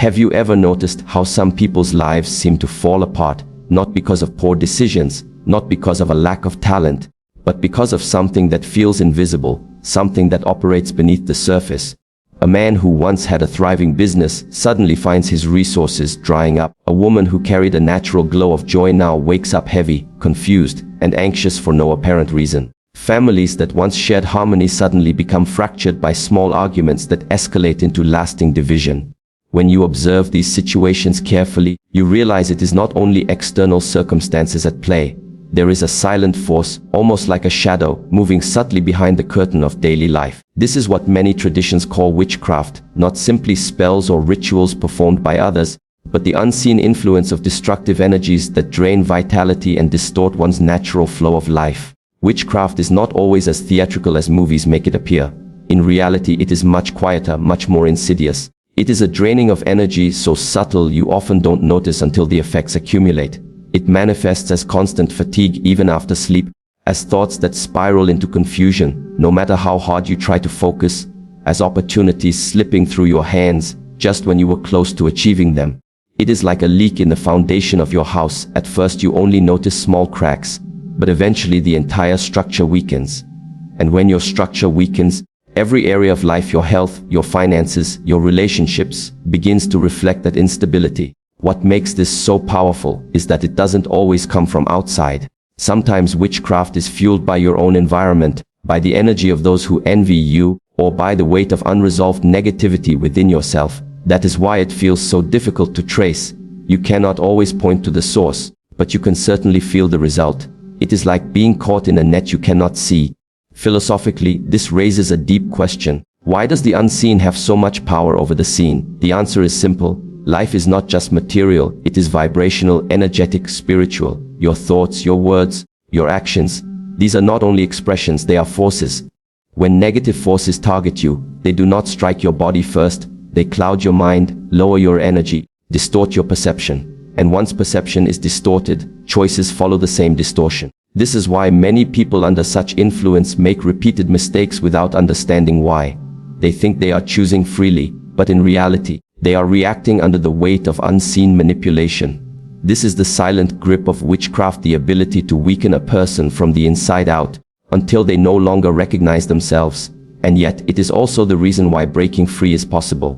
Have you ever noticed how some people's lives seem to fall apart, not because of poor decisions, not because of a lack of talent, but because of something that feels invisible, something that operates beneath the surface? A man who once had a thriving business suddenly finds his resources drying up. A woman who carried a natural glow of joy now wakes up heavy, confused, and anxious for no apparent reason. Families that once shared harmony suddenly become fractured by small arguments that escalate into lasting division. When you observe these situations carefully, you realize it is not only external circumstances at play. There is a silent force, almost like a shadow, moving subtly behind the curtain of daily life. This is what many traditions call witchcraft, not simply spells or rituals performed by others, but the unseen influence of destructive energies that drain vitality and distort one's natural flow of life. Witchcraft is not always as theatrical as movies make it appear. In reality, it is much quieter, much more insidious. It is a draining of energy so subtle you often don't notice until the effects accumulate. It manifests as constant fatigue even after sleep, as thoughts that spiral into confusion, no matter how hard you try to focus, as opportunities slipping through your hands just when you were close to achieving them. It is like a leak in the foundation of your house. At first you only notice small cracks, but eventually the entire structure weakens. And when your structure weakens, every area of life, your health, your finances, your relationships, begins to reflect that instability. What makes this so powerful is that it doesn't always come from outside. Sometimes witchcraft is fueled by your own environment, by the energy of those who envy you, or by the weight of unresolved negativity within yourself. That is why it feels so difficult to trace. You cannot always point to the source, but you can certainly feel the result. It is like being caught in a net you cannot see. Philosophically, this raises a deep question. Why does the unseen have so much power over the seen? The answer is simple. Life is not just material, it is vibrational, energetic, spiritual. Your thoughts, your words, your actions, these are not only expressions, they are forces. When negative forces target you, they do not strike your body first, they cloud your mind, lower your energy, distort your perception. And once perception is distorted, choices follow the same distortion. This is why many people under such influence make repeated mistakes without understanding why. They think they are choosing freely, but in reality, they are reacting under the weight of unseen manipulation. This is the silent grip of witchcraft, the ability to weaken a person from the inside out, until they no longer recognize themselves. And yet, it is also the reason why breaking free is possible.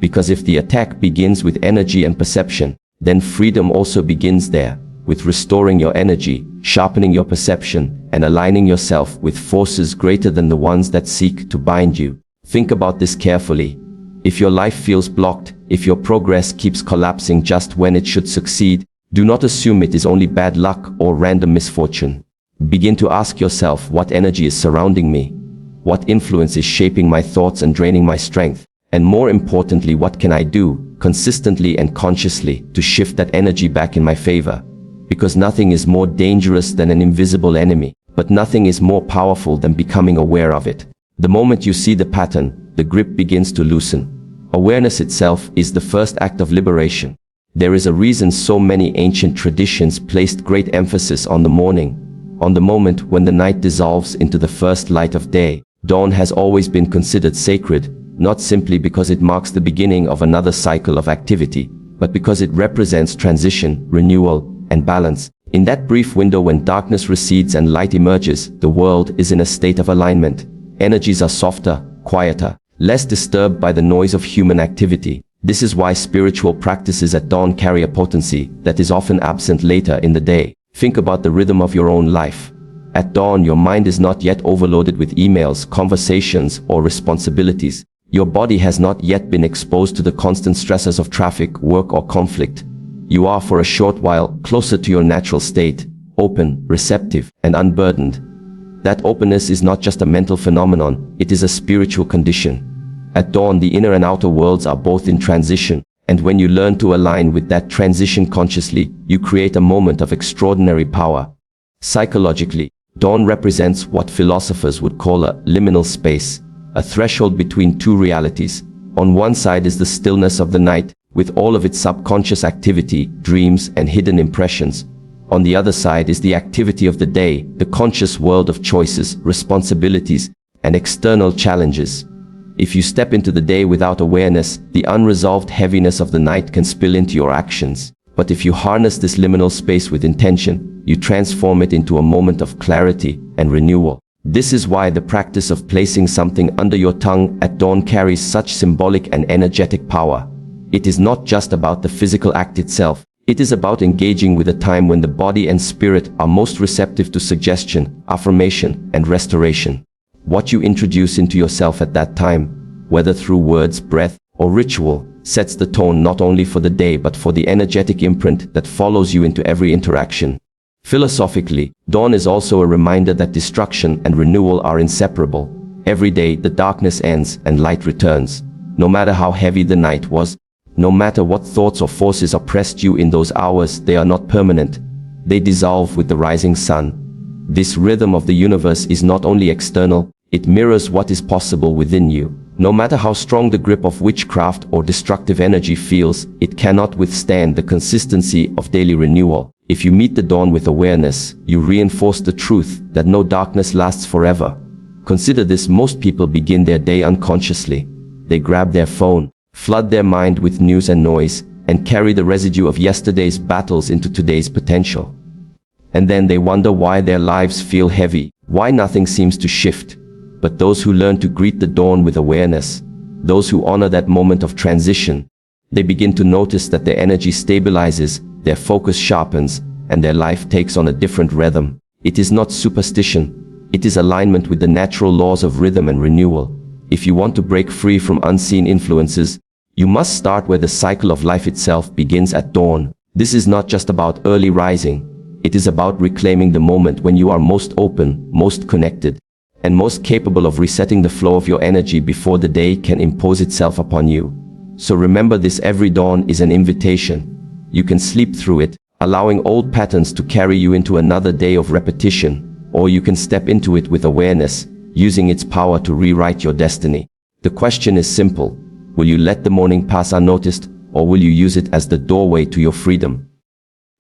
Because if the attack begins with energy and perception, then freedom also begins there, with restoring your energy, sharpening your perception, and aligning yourself with forces greater than the ones that seek to bind you. Think about this carefully. If your life feels blocked, if your progress keeps collapsing just when it should succeed, do not assume it is only bad luck or random misfortune. Begin to ask yourself, what energy is surrounding me? What influence is shaping my thoughts and draining my strength? And more importantly, what can I do, consistently and consciously, to shift that energy back in my favor? Because nothing is more dangerous than an invisible enemy, but nothing is more powerful than becoming aware of it. The moment you see the pattern, the grip begins to loosen. Awareness itself is the first act of liberation. There is a reason so many ancient traditions placed great emphasis on the morning, on the moment when the night dissolves into the first light of day. Dawn has always been considered sacred, not simply because it marks the beginning of another cycle of activity, but because it represents transition, renewal, and balance. In that brief window when darkness recedes and light emerges, the world is in a state of alignment. Energies are softer, quieter, less disturbed by the noise of human activity. This is why spiritual practices at dawn carry a potency that is often absent later in the day. Think about the rhythm of your own life. At dawn, your mind is not yet overloaded with emails, conversations, or responsibilities. Your body has not yet been exposed to the constant stresses of traffic, work, or conflict. You are for a short while closer to your natural state, open, receptive, and unburdened. That openness is not just a mental phenomenon, it is a spiritual condition. At dawn, the inner and outer worlds are both in transition, and when you learn to align with that transition consciously, you create a moment of extraordinary power. Psychologically, dawn represents what philosophers would call a liminal space, a threshold between two realities. On one side is the stillness of the night, with all of its subconscious activity, dreams, and hidden impressions. On the other side is the activity of the day, the conscious world of choices, responsibilities, and external challenges. If you step into the day without awareness, the unresolved heaviness of the night can spill into your actions. But if you harness this liminal space with intention, you transform it into a moment of clarity and renewal. This is why the practice of placing something under your tongue at dawn carries such symbolic and energetic power. It is not just about the physical act itself. It is about engaging with a time when the body and spirit are most receptive to suggestion, affirmation, and restoration. What you introduce into yourself at that time, whether through words, breath, or ritual, sets the tone not only for the day but for the energetic imprint that follows you into every interaction. Philosophically, dawn is also a reminder that destruction and renewal are inseparable. Every day, the darkness ends and light returns. No matter how heavy the night was, no matter what thoughts or forces oppressed you in those hours, they are not permanent. They dissolve with the rising sun. This rhythm of the universe is not only external, it mirrors what is possible within you. No matter how strong the grip of witchcraft or destructive energy feels, it cannot withstand the consistency of daily renewal. If you meet the dawn with awareness, you reinforce the truth that no darkness lasts forever. Consider this: most people begin their day unconsciously. They grab their phone, flood their mind with news and noise, and carry the residue of yesterday's battles into today's potential. And then they wonder why their lives feel heavy, why nothing seems to shift. But those who learn to greet the dawn with awareness, those who honor that moment of transition, they begin to notice that their energy stabilizes, their focus sharpens, and their life takes on a different rhythm. It is not superstition. It is alignment with the natural laws of rhythm and renewal. If you want to break free from unseen influences, you must start where the cycle of life itself begins, at dawn. This is not just about early rising. It is about reclaiming the moment when you are most open, most connected, and most capable of resetting the flow of your energy before the day can impose itself upon you. So remember this: every dawn is an invitation. You can sleep through it, allowing old patterns to carry you into another day of repetition, or you can step into it with awareness, using its power to rewrite your destiny. The question is simple: will you let the morning pass unnoticed, or will you use it as the doorway to your freedom?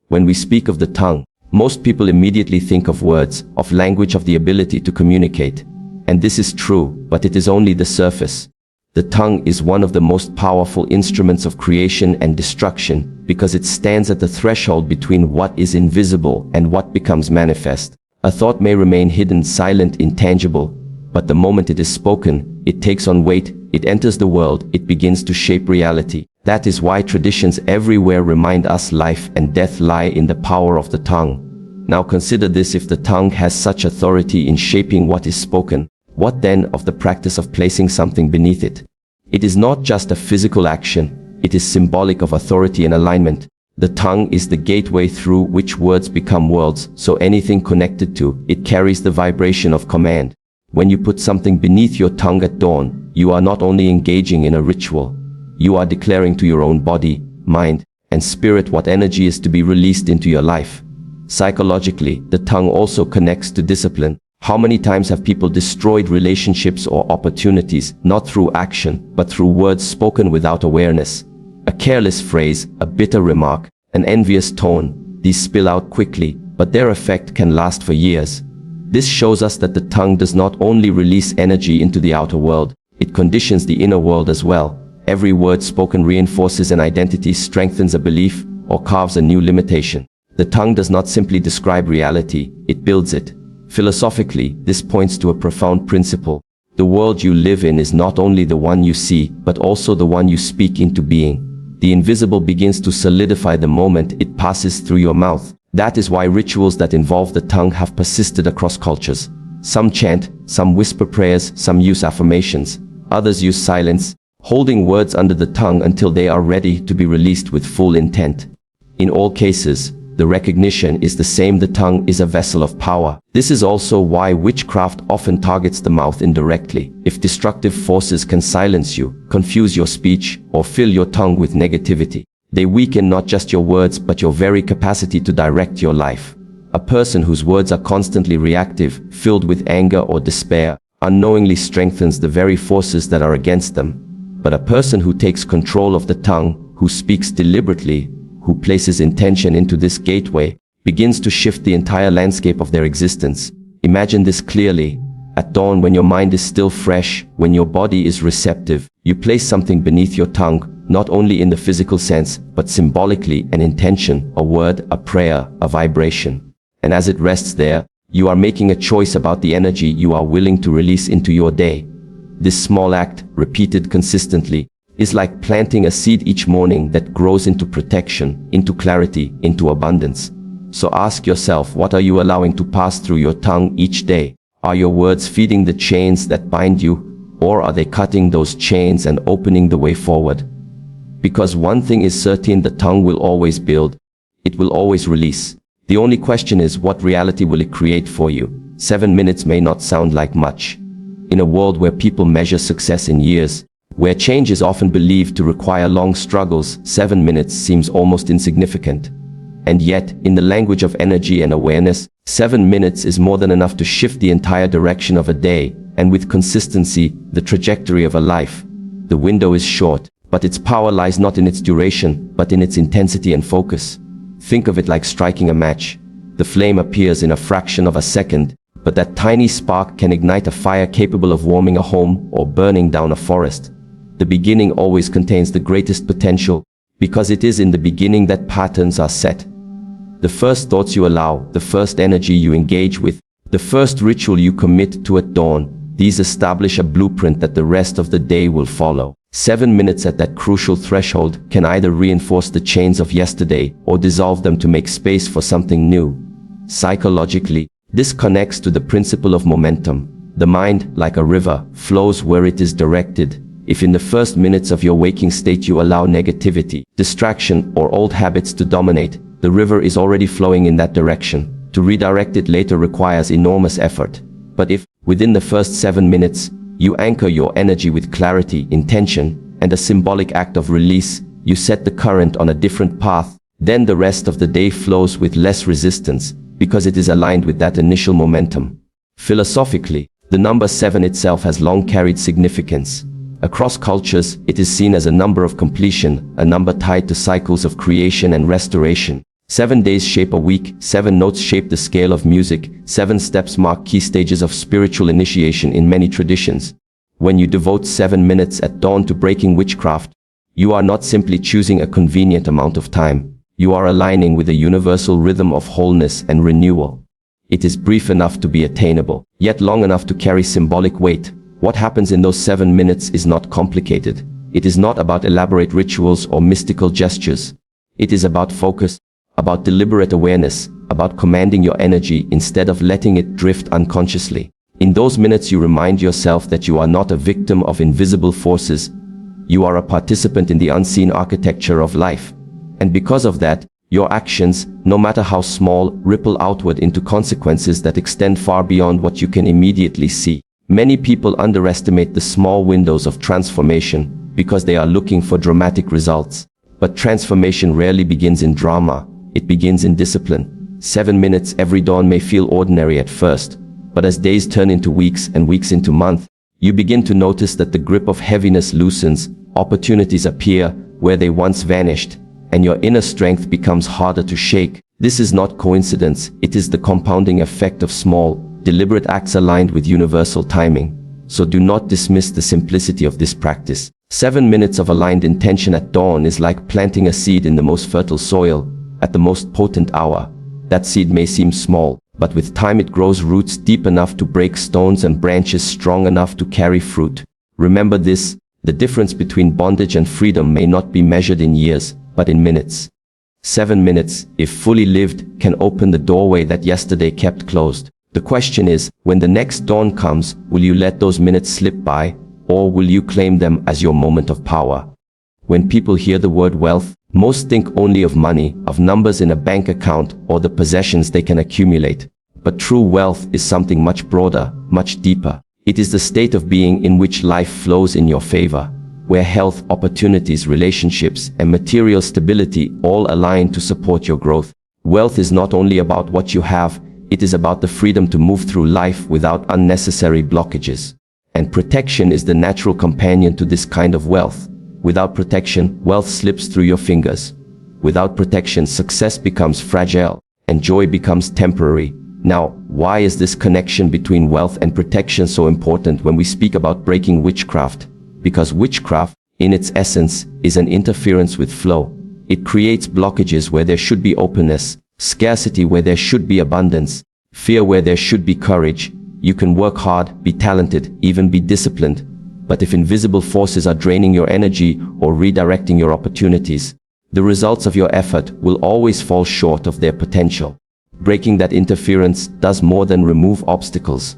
When we speak of the tongue, most people immediately think of words, of language, of the ability to communicate. And this is true, but it is only the surface. The tongue is one of the most powerful instruments of creation and destruction, because it stands at the threshold between what is invisible and what becomes manifest. A thought may remain hidden, silent, intangible, but the moment it is spoken, it takes on weight, it enters the world, it begins to shape reality. That is why traditions everywhere remind us life and death lie in the power of the tongue. Now consider this: if the tongue has such authority in shaping what is spoken, what then of the practice of placing something beneath it? It is not just a physical action, it is symbolic of authority and alignment. The tongue is the gateway through which words become worlds, so anything connected to it carries the vibration of command. When you put something beneath your tongue at dawn, you are not only engaging in a ritual, you are declaring to your own body, mind, and spirit what energy is to be released into your life. Psychologically, the tongue also connects to discipline. How many times have people destroyed relationships or opportunities, not through action, but through words spoken without awareness? A careless phrase, a bitter remark, an envious tone, these spill out quickly, but their effect can last for years. This shows us that the tongue does not only release energy into the outer world, it conditions the inner world as well. Every word spoken reinforces an identity, strengthens a belief, or carves a new limitation. The tongue does not simply describe reality, it builds it. Philosophically, this points to a profound principle. The world you live in is not only the one you see, but also the one you speak into being. The invisible begins to solidify the moment it passes through your mouth. That is why rituals that involve the tongue have persisted across cultures. Some chant, some whisper prayers, some use affirmations. Others use silence, holding words under the tongue until they are ready to be released with full intent. In all cases, the recognition is the same: the tongue is a vessel of power. This is also why witchcraft often targets the mouth indirectly. If destructive forces can silence you, confuse your speech, or fill your tongue with negativity, they weaken not just your words but your very capacity to direct your life. A person whose words are constantly reactive, filled with anger or despair, unknowingly strengthens the very forces that are against them. But a person who takes control of the tongue, who speaks deliberately, who places intention into this gateway, begins to shift the entire landscape of their existence. Imagine this clearly. At dawn, when your mind is still fresh, when your body is receptive, you place something beneath your tongue, not only in the physical sense, but symbolically, an intention, a word, a prayer, a vibration. And as it rests there, you are making a choice about the energy you are willing to release into your day. This small act, repeated consistently, is like planting a seed each morning that grows into protection, into clarity, into abundance. So ask yourself, what are you allowing to pass through your tongue each day? Are your words feeding the chains that bind you, or are they cutting those chains and opening the way forward? Because one thing is certain, the tongue will always build. It will always release. The only question is, what reality will it create for you? 7 minutes may not sound like much. In a world where people measure success in years, where change is often believed to require long struggles, 7 minutes seems almost insignificant. And yet, in the language of energy and awareness, 7 minutes is more than enough to shift the entire direction of a day, and with consistency, the trajectory of a life. The window is short, but its power lies not in its duration, but in its intensity and focus. Think of it like striking a match. The flame appears in a fraction of a second, but that tiny spark can ignite a fire capable of warming a home or burning down a forest. The beginning always contains the greatest potential, because it is in the beginning that patterns are set. The first thoughts you allow, the first energy you engage with, the first ritual you commit to at dawn, these establish a blueprint that the rest of the day will follow. 7 minutes at that crucial threshold can either reinforce the chains of yesterday or dissolve them to make space for something new. Psychologically, this connects to the principle of momentum. The mind, like a river, flows where it is directed. If in the first minutes of your waking state you allow negativity, distraction, or old habits to dominate, the river is already flowing in that direction. To redirect it later requires enormous effort. But if, within the first 7 minutes, you anchor your energy with clarity, intention, and a symbolic act of release, you set the current on a different path, then the rest of the day flows with less resistance, because it is aligned with that initial momentum. Philosophically, the number 7 itself has long carried significance. Across cultures, it is seen as a number of completion, a number tied to cycles of creation and restoration. 7 days shape a week, 7 notes shape the scale of music, 7 steps mark key stages of spiritual initiation in many traditions. When you devote 7 minutes at dawn to breaking witchcraft, you are not simply choosing a convenient amount of time. You are aligning with a universal rhythm of wholeness and renewal. It is brief enough to be attainable, yet long enough to carry symbolic weight. What happens in those 7 minutes is not complicated. It is not about elaborate rituals or mystical gestures. It is about focus, about deliberate awareness, about commanding your energy instead of letting it drift unconsciously. In those minutes you remind yourself that you are not a victim of invisible forces. You are a participant in the unseen architecture of life. And because of that, your actions, no matter how small, ripple outward into consequences that extend far beyond what you can immediately see. Many people underestimate the small windows of transformation because they are looking for dramatic results. But transformation rarely begins in drama. It begins in discipline. 7 minutes every dawn may feel ordinary at first, but as days turn into weeks and weeks into months, you begin to notice that the grip of heaviness loosens, opportunities appear where they once vanished, and your inner strength becomes harder to shake. This is not coincidence, it is the compounding effect of small, deliberate acts aligned with universal timing. So do not dismiss the simplicity of this practice. 7 minutes of aligned intention at dawn is like planting a seed in the most fertile soil, at the most potent hour. That seed may seem small, but with time it grows roots deep enough to break stones and branches strong enough to carry fruit. Remember this, the difference between bondage and freedom may not be measured in years, but in minutes. 7 minutes, if fully lived, can open the doorway that yesterday kept closed. The question is, when the next dawn comes, will you let those minutes slip by, or will you claim them as your moment of power? When people hear the word wealth, most think only of money, of numbers in a bank account, or the possessions they can accumulate. But true wealth is something much broader, much deeper. It is the state of being in which life flows in your favor, where health, opportunities, relationships, and material stability all align to support your growth. Wealth is not only about what you have, it is about the freedom to move through life without unnecessary blockages. And protection is the natural companion to this kind of wealth. Without protection, wealth slips through your fingers. Without protection, success becomes fragile, and joy becomes temporary. Now, why is this connection between wealth and protection so important when we speak about breaking witchcraft? Because witchcraft, in its essence, is an interference with flow. It creates blockages where there should be openness, scarcity where there should be abundance, fear where there should be courage. You can work hard, be talented, even be disciplined. But if invisible forces are draining your energy or redirecting your opportunities, the results of your effort will always fall short of their potential. Breaking that interference does more than remove obstacles.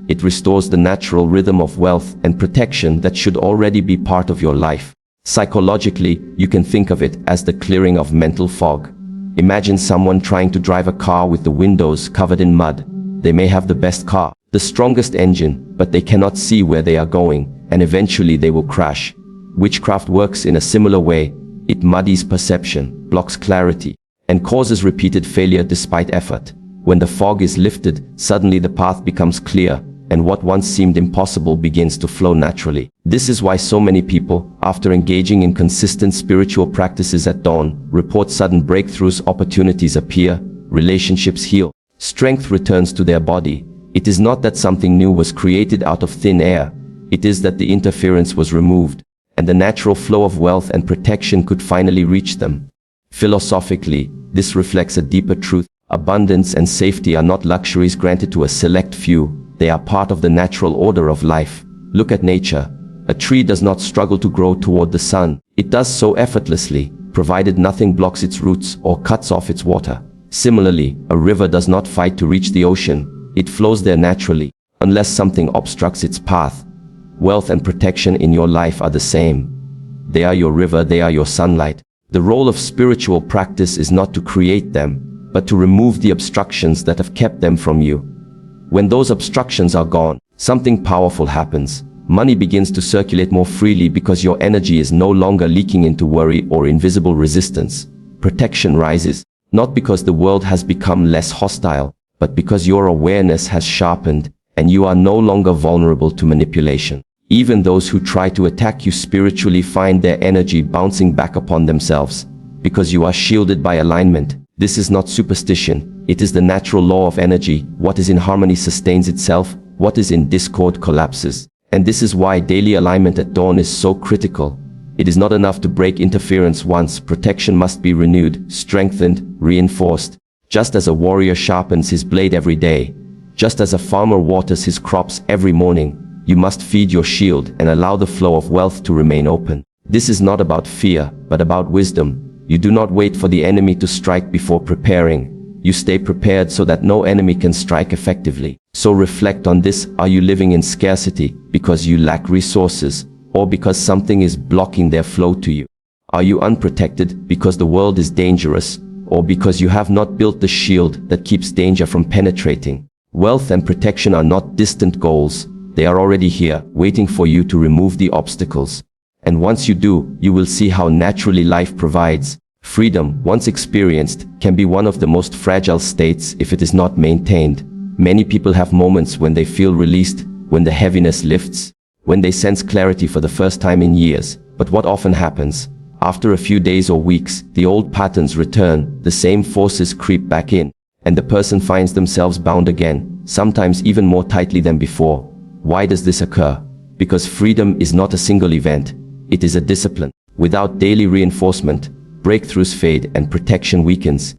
It restores the natural rhythm of wealth and protection that should already be part of your life. Psychologically, you can think of it as the clearing of mental fog. Imagine someone trying to drive a car with the windows covered in mud. They may have the best car, the strongest engine, but they cannot see where they are going, and eventually they will crash. Witchcraft works in a similar way. It muddies perception, blocks clarity, and causes repeated failure despite effort. When the fog is lifted, suddenly the path becomes clear, and what once seemed impossible begins to flow naturally. This is why so many people, after engaging in consistent spiritual practices at dawn, report sudden breakthroughs, opportunities appear, relationships heal, strength returns to their body. It is not that something new was created out of thin air. It is that the interference was removed, and the natural flow of wealth and protection could finally reach them. Philosophically, this reflects a deeper truth. Abundance and safety are not luxuries granted to a select few. They are part of the natural order of life. Look at nature. A tree does not struggle to grow toward the sun. It does so effortlessly, provided nothing blocks its roots or cuts off its water. Similarly, a river does not fight to reach the ocean. It flows there naturally, unless something obstructs its path. Wealth and protection in your life are the same. They are your river, they are your sunlight. The role of spiritual practice is not to create them, but to remove the obstructions that have kept them from you. When those obstructions are gone, something powerful happens. Money begins to circulate more freely because your energy is no longer leaking into worry or invisible resistance. Protection rises, not because the world has become less hostile, but because your awareness has sharpened and you are no longer vulnerable to manipulation. Even those who try to attack you spiritually find their energy bouncing back upon themselves, because you are shielded by alignment. This is not superstition, it is the natural law of energy. What is in harmony sustains itself, what is in discord collapses. And this is why daily alignment at dawn is so critical. It is not enough to break interference once. Protection must be renewed, strengthened, reinforced. Just as a warrior sharpens his blade every day, just as a farmer waters his crops every morning, you must feed your shield and allow the flow of wealth to remain open. This is not about fear, but about wisdom. You do not wait for the enemy to strike before preparing. You stay prepared so that no enemy can strike effectively. So reflect on this. Are you living in scarcity because you lack resources, or because something is blocking their flow to you? Are you unprotected because the world is dangerous, or because you have not built the shield that keeps danger from penetrating? Wealth and protection are not distant goals. They are already here, waiting for you to remove the obstacles. And once you do, you will see how naturally life provides. Freedom, once experienced, can be one of the most fragile states if it is not maintained. Many people have moments when they feel released, when the heaviness lifts, when they sense clarity for the first time in years. But what often happens? After a few days or weeks, the old patterns return, the same forces creep back in, and the person finds themselves bound again, sometimes even more tightly than before. Why does this occur? Because freedom is not a single event. It is a discipline. Without daily reinforcement, breakthroughs fade and protection weakens.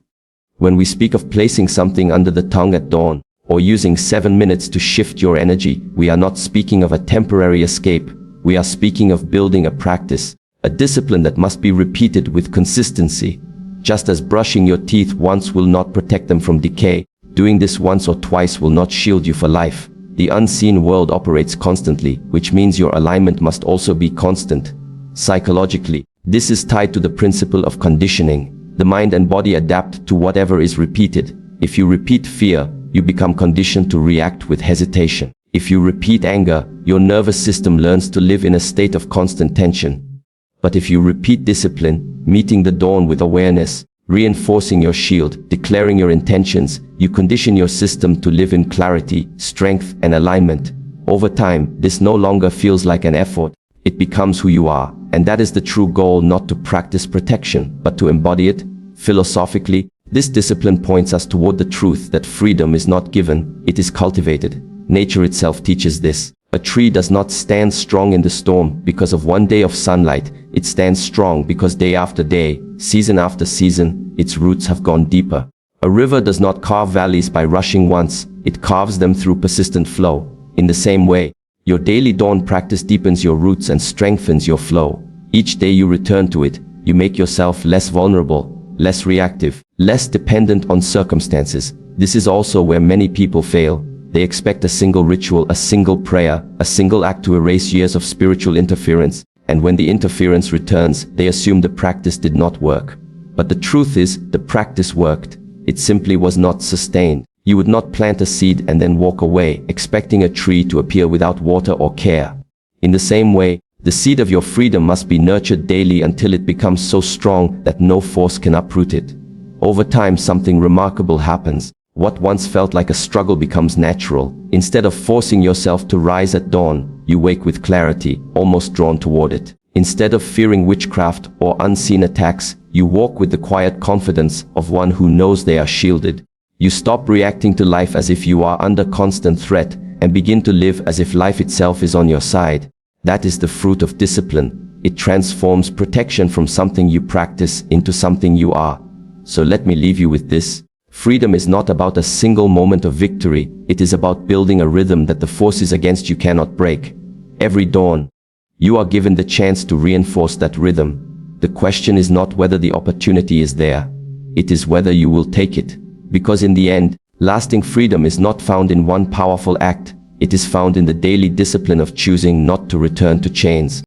When we speak of placing something under the tongue at dawn, or using 7 minutes to shift your energy, we are not speaking of a temporary escape. We are speaking of building a practice, a discipline that must be repeated with consistency. Just as brushing your teeth once will not protect them from decay, doing this once or twice will not shield you for life. The unseen world operates constantly, which means your alignment must also be constant. Psychologically, this is tied to the principle of conditioning. The mind and body adapt to whatever is repeated. If you repeat fear, you become conditioned to react with hesitation. If you repeat anger, your nervous system learns to live in a state of constant tension. But if you repeat discipline, meeting the dawn with awareness, reinforcing your shield, declaring your intentions, you condition your system to live in clarity, strength, and alignment. Over time, this no longer feels like an effort. It becomes who you are, and that is the true goal, not to practice protection, but to embody it. Philosophically, This discipline points us toward the truth that freedom is not given, it is cultivated. Nature itself teaches this. A tree does not stand strong in the storm because of one day of sunlight. It stands strong because day after day, season after season, its roots have gone deeper. A river does not carve valleys by rushing once, it carves them through persistent flow. In the same way, your daily dawn practice deepens your roots and strengthens your flow. Each day you return to it, you make yourself less vulnerable, less reactive, less dependent on circumstances. This is also where many people fail. They expect a single ritual, a single prayer, a single act to erase years of spiritual interference, and when the interference returns, they assume the practice did not work. But the truth is, the practice worked. It simply was not sustained. You would not plant a seed and then walk away, expecting a tree to appear without water or care. In the same way, the seed of your freedom must be nurtured daily until it becomes so strong that no force can uproot it. Over time, something remarkable happens. What once felt like a struggle becomes natural. Instead of forcing yourself to rise at dawn, you wake with clarity, almost drawn toward it. Instead of fearing witchcraft or unseen attacks, you walk with the quiet confidence of one who knows they are shielded. You stop reacting to life as if you are under constant threat and begin to live as if life itself is on your side. That is the fruit of discipline. It transforms protection from something you practice into something you are. So let me leave you with this. Freedom is not about a single moment of victory. It is about building a rhythm that the forces against you cannot break. Every dawn, you are given the chance to reinforce that rhythm. The question is not whether the opportunity is there. It is whether you will take it. Because in the end, lasting freedom is not found in one powerful act. It is found in the daily discipline of choosing not to return to chains.